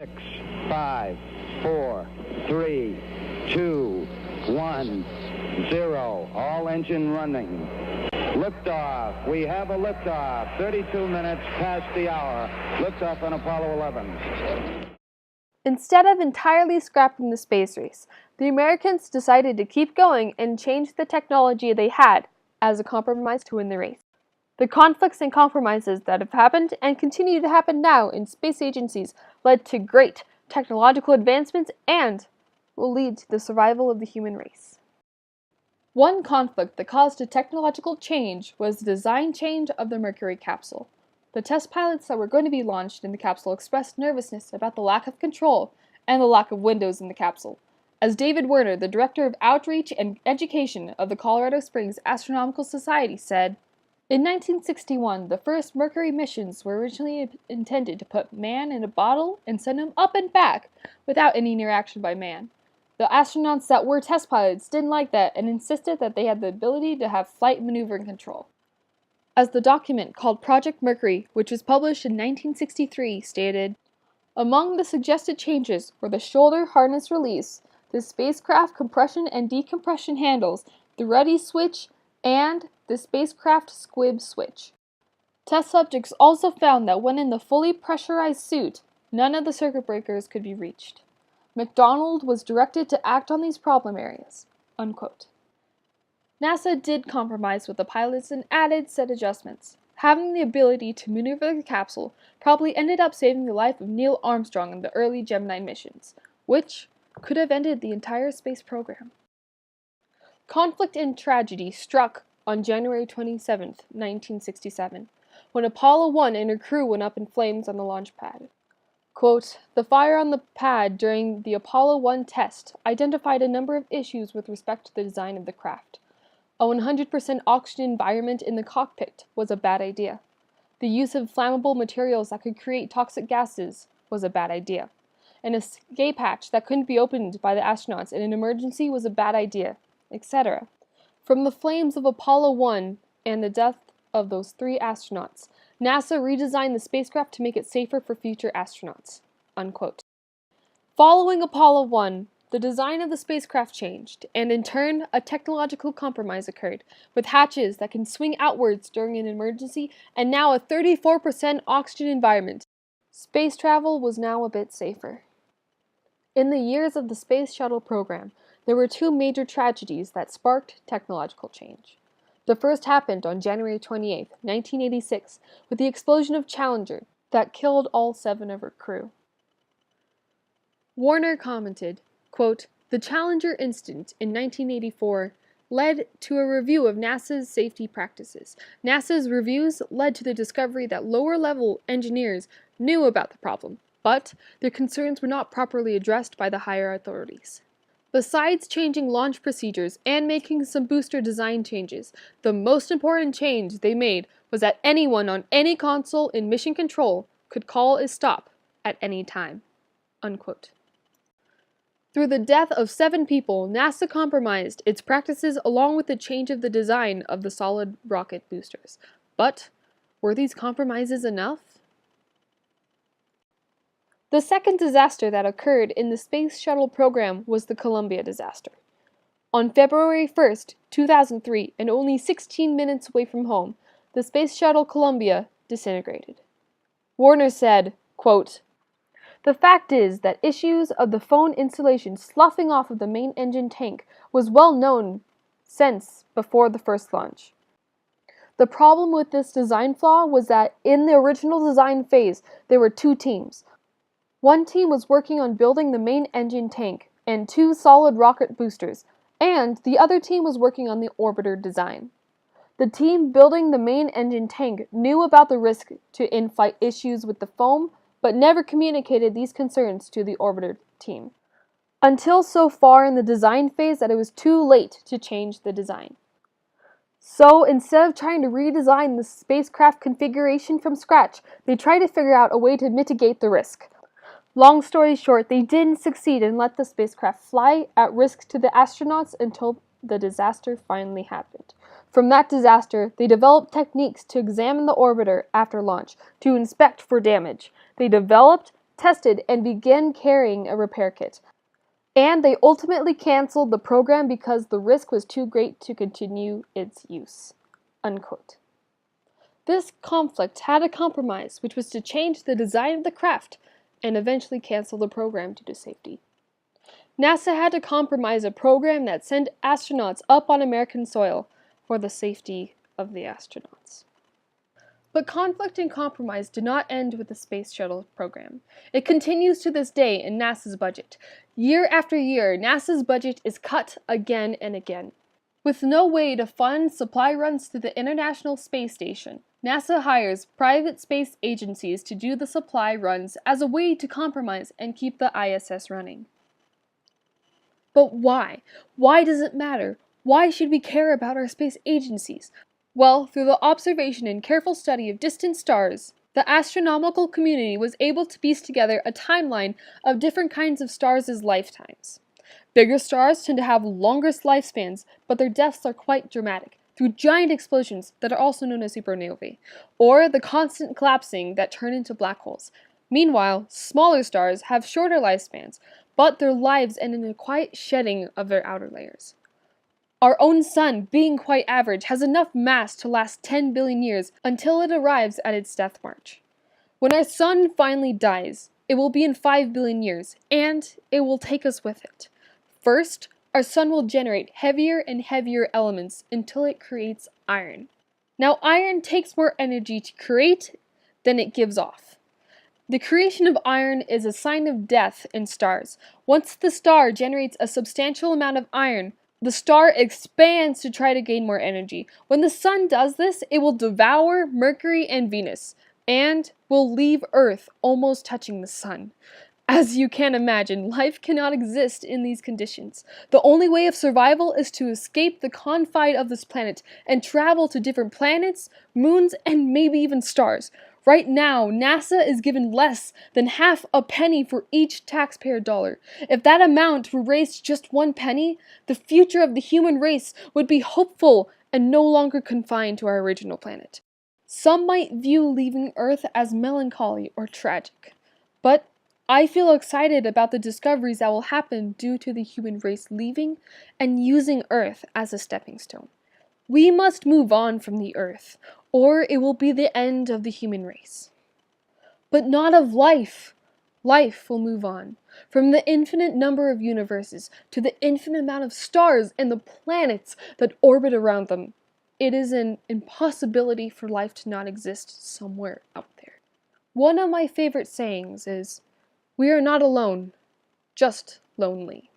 6, 5, 4, 3, 2, 1, 0. All engine running. Liftoff. We have a liftoff. 32 minutes past the hour. Liftoff on Apollo 11. Instead of entirely scrapping the space race, the Americans decided to keep going and change the technology they had as a compromise to win the race. The conflicts and compromises that have happened and continue to happen now in space agencies led to great technological advancements and will lead to the survival of the human race. One conflict that caused a technological change was the design change of the Mercury capsule. The test pilots that were going to be launched in the capsule expressed nervousness about the lack of control and the lack of windows in the capsule. As David Werner, the Director of Outreach and Education of the Colorado Springs Astronomical Society, said, "In 1961, the first Mercury missions were originally intended to put man in a bottle and send him up and back without any interaction by man. The astronauts that were test pilots didn't like that and insisted that they had the ability to have flight maneuvering control." As the document called Project Mercury, which was published in 1963, stated, "Among the suggested changes were the shoulder harness release, the spacecraft compression and decompression handles, the ready switch, and the spacecraft squib switch." Test subjects also found that when in the fully pressurized suit, none of the circuit breakers could be reached. McDonald was directed to act on these problem areas. Unquote. NASA did compromise with the pilots and added set adjustments. Having the ability to maneuver the capsule probably ended up saving the life of Neil Armstrong in the early Gemini missions, which could have ended the entire space program. Conflict and tragedy struck on January 27, 1967, when Apollo 1 and her crew went up in flames on the launch pad. Quote, "The fire on the pad during the Apollo 1 test identified a number of issues with respect to the design of the craft. A 100% oxygen environment in the cockpit was a bad idea. The use of flammable materials that could create toxic gases was a bad idea. An escape hatch that couldn't be opened by the astronauts in an emergency was a bad idea, etc. From the flames of Apollo 1 and the death of those 3 astronauts, NASA redesigned the spacecraft to make it safer for future astronauts." Unquote. Following Apollo 1, the design of the spacecraft changed, and in turn, a technological compromise occurred, with hatches that can swing outwards during an emergency and now a 34% oxygen environment. Space travel was now a bit safer. In the years of the Space Shuttle program, there were 2 major tragedies that sparked technological change. The first happened on January 28, 1986, with the explosion of Challenger that killed all 7 of her crew. Warner commented, quote, "The Challenger incident in 1984 led to a review of NASA's safety practices. NASA's reviews led to the discovery that lower-level engineers knew about the problem, but their concerns were not properly addressed by the higher authorities. Besides changing launch procedures and making some booster design changes, the most important change they made was that anyone on any console in mission control could call a stop at any time." Unquote. Through the death of 7 people, NASA compromised its practices along with the change of the design of the solid rocket boosters. But were these compromises enough? The second disaster that occurred in the Space Shuttle program was the Columbia disaster. On February 1, 2003, and only 16 minutes away from home, the Space Shuttle Columbia disintegrated. Warner said, quote, "The fact is that issues of the phone insulation sloughing off of the main engine tank was well known since before the first launch. The problem with this design flaw was that in the original design phase, there were 2 teams. One team was working on building the main engine tank and 2 solid rocket boosters, and the other team was working on the orbiter design. The team building the main engine tank knew about the risk to in-flight issues with the foam, but never communicated these concerns to the orbiter team, until so far in the design phase that it was too late to change the design. So instead of trying to redesign the spacecraft configuration from scratch, they tried to figure out a way to mitigate the risk. Long story short, they didn't succeed and let the spacecraft fly at risk to the astronauts until the disaster finally happened. From that disaster, they developed techniques to examine the orbiter after launch, to inspect for damage. They developed tested, and began carrying a repair kit. And they ultimately canceled the program because the risk was too great to continue its use. Unquote. This conflict had a compromise, which was to change the design of the craft and eventually cancel the program due to safety. NASA had to compromise a program that sent astronauts up on American soil for the safety of the astronauts. But conflict and compromise did not end with the Space Shuttle program. It continues to this day in NASA's budget. Year after year, NASA's budget is cut again and again. With no way to fund supply runs to the International Space Station, NASA hires private space agencies to do the supply runs as a way to compromise and keep the ISS running. But why? Why does it matter? Why should we care about our space agencies? Well, through the observation and careful study of distant stars, the astronomical community was able to piece together a timeline of different kinds of stars' lifetimes. Bigger stars tend to have longer lifespans, but their deaths are quite dramatic, through giant explosions that are also known as supernovae, or the constant collapsing that turn into black holes. Meanwhile, smaller stars have shorter lifespans, but their lives end in a quiet shedding of their outer layers. Our own sun, being quite average, has enough mass to last 10 billion years until it arrives at its death march. When our sun finally dies, it will be in 5 billion years, and it will take us with it. First, our sun will generate heavier and heavier elements until it creates iron. Now, iron takes more energy to create than it gives off. The creation of iron is a sign of death in stars. Once the star generates a substantial amount of iron, the star expands to try to gain more energy. When the sun does this, it will devour Mercury and Venus, and will leave Earth almost touching the sun. As you can imagine, life cannot exist in these conditions. The only way of survival is to escape the confine of this planet and travel to different planets, moons, and maybe even stars. Right now, NASA is given less than half a penny for each taxpayer dollar. If that amount were raised to just 1 penny, the future of the human race would be hopeful and no longer confined to our original planet. Some might view leaving Earth as melancholy or tragic, but I feel excited about the discoveries that will happen due to the human race leaving and using Earth as a stepping stone. We must move on from the Earth, or it will be the end of the human race. But not of life. Life will move on. From the infinite number of universes to the infinite amount of stars and the planets that orbit around them, it is an impossibility for life to not exist somewhere out there. One of my favorite sayings is, "We are not alone, just lonely."